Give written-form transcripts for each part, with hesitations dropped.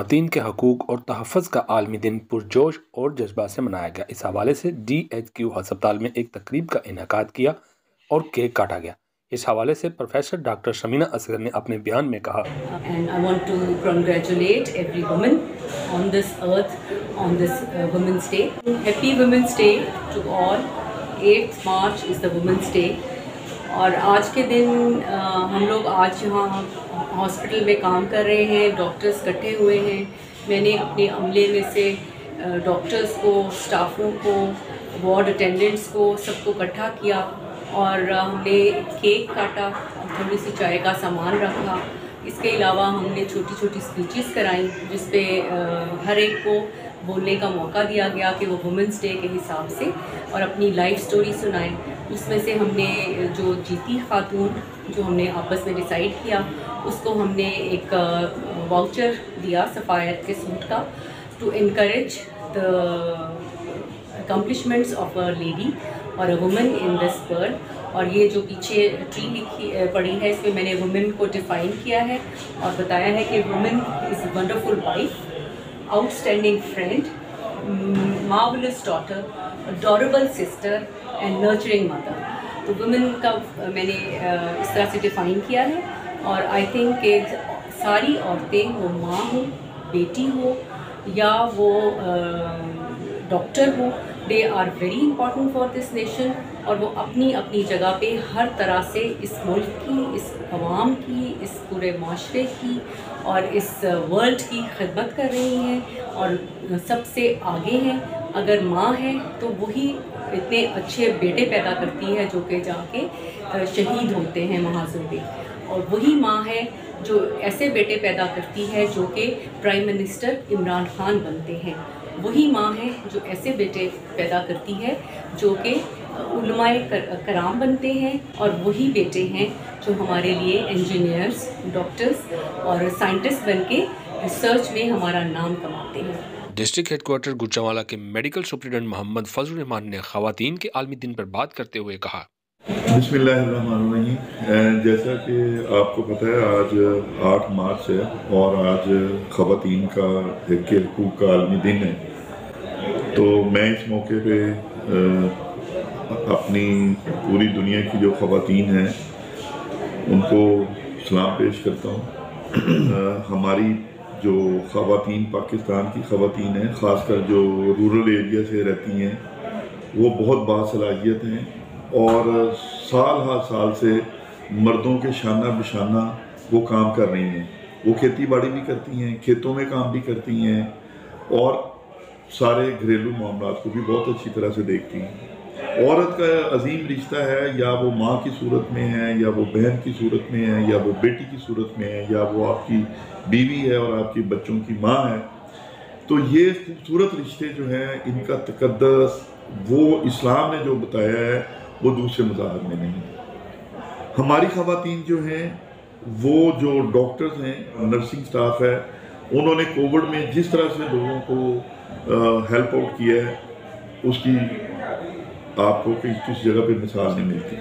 ख़वातीन के हकूक़ और तहफ़्फ़ुज़ का आलमी दिन पुरजोश और जज्बा से मनाया गया। इस हवाले से DHQ अस्पताल में एक तकरीब का इनेकाद किया और केक काटा गया। इस हवाले से प्रोफेसर डॉक्टर शमीना असगर ने अपने बयान में कहा, And I want to congratulate every woman on this earth on this Women's Day. Happy Women's Day to all. 8th March is the Women's Day. और आज के दिन हम लोग आज यहाँ हॉस्पिटल में काम कर रहे हैं, डॉक्टर्स इकट्ठे हुए हैं। मैंने अपने अमले में से डॉक्टर्स को, स्टाफों को, वार्ड अटेंडेंट्स को सबको इकट्ठा किया और हमने केक काटा, थोड़ी सी चाय का सामान रखा। इसके अलावा हमने छोटी छोटी स्पीचेस कराई जिस पे हर एक को बोलने का मौका दिया गया कि वो वुमेंस डे के हिसाब से और अपनी लाइफ स्टोरी सुनाएं। उसमें से हमने जो जीती खातून जो हमने आपस में डिसाइड किया उसको हमने एक वाउचर दिया सफ़ायर के सूट का to encourage the accomplishments of a lady और a woman in this world. और ये जो पीछे ट्री लिखी पड़ी है इसमें मैंने वुमेन को डिफ़ाइन किया है और बताया है कि women is a wonderful wife, outstanding friend, marvelous daughter, adorable sister and nurturing mother। तो वुमेन का मैंने इस तरह से डिफ़ाइन किया है और आई थिंक कि सारी औरतें, वो माँ हो, बेटी हो या वो डॉक्टर हो, they are very important for this nation. और वो अपनी अपनी जगह पे हर तरह से इस मुल्क की, इस अवाम की, इस पूरे माशरे की और इस वर्ल्ड की खिदमत कर रही हैं और सबसे आगे हैं। अगर माँ है तो वही इतने अच्छे बेटे पैदा करती है जो कि जाके शहीद होते हैं महाजों पे, और वही माँ है जो ऐसे बेटे पैदा करती है जो कि प्राइम मिनिस्टर इमरान खान बनते हैं। वही माँ है जो ऐसे बेटे पैदा करती है जो कि उलमाए कराम बनते हैं, और वही बेटे हैं जो हमारे लिए इंजीनियर्स, डॉक्टर्स और साइंटिस्ट बन के रिसर्च में हमारा नाम कमाते हैं। डिस्ट्रिक्ट हेडक्वार्टर गुजरांवाला के मेडिकल सुप्रिटेंडेंट मोहम्मद फजलुर रहमान ने ख़वातीन के आलमी दिन पर बात करते हुए कहा, बिस्मिल्लाहिर्रहमानिर्रहीम। जैसा कि आपको पता है आज 8 मार्च है और आज ख़वातीन का हकूक़ का आलमी दिन है। तो मैं इस मौके पे अपनी पूरी दुनिया की जो ख़वातीन हैं उनको सलाम पेश करता हूँ। हमारी जो ख़वातीन पाकिस्तान की ख़वातीन हैं, ख़ासकर जो रूरल एरिया से रहती हैं, वो बहुत बासलाहियत हैं और साल हर साल से मर्दों के शाना बिशाना वो काम कर रही हैं। वो खेती बाड़ी भी करती हैं, खेतों में काम भी करती हैं और सारे घरेलू मामलात को भी बहुत अच्छी तरह से देखती हैं। औरत का अजीम रिश्ता है, या वो माँ की सूरत में है, या वो बहन की सूरत में है, या वो बेटी की सूरत में है, या वो आपकी बीवी है और आपके बच्चों की माँ है। तो ये खूबसूरत रिश्ते जो हैं, इनका तकद्दस वो इस्लाम ने जो बताया है वो दूसरे मज़ाहब में नहीं। हमारी ख़वातीन जो हैं, वो जो डॉक्टर्स हैं, नर्सिंग स्टाफ है, उन्होंने कोविड में जिस तरह से लोगों को हेल्प आउट किया है उसकी आपको किस जगह पे मिसाल नहीं मिलती।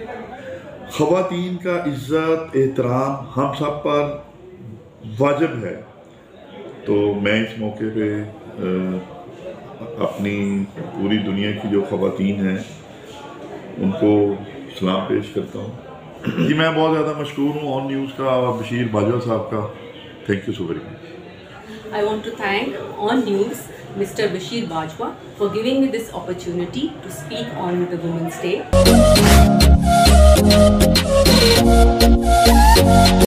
ख़वातीन का इज़्ज़त एहतराम हम सब पर वाजिब है। तो मैं इस मौके पे अपनी पूरी दुनिया की जो ख़वातीन हैं उनको सलाम पेश करता हूँ। जी मैं बहुत ज़्यादा मशकूर हूँ ऑन न्यूज़ का और बशीर बाजवा साहब का। Thank you so very much. I want to thank On News Mr. Bashir Bajwa for giving me this opportunity to speak on the Women's Day.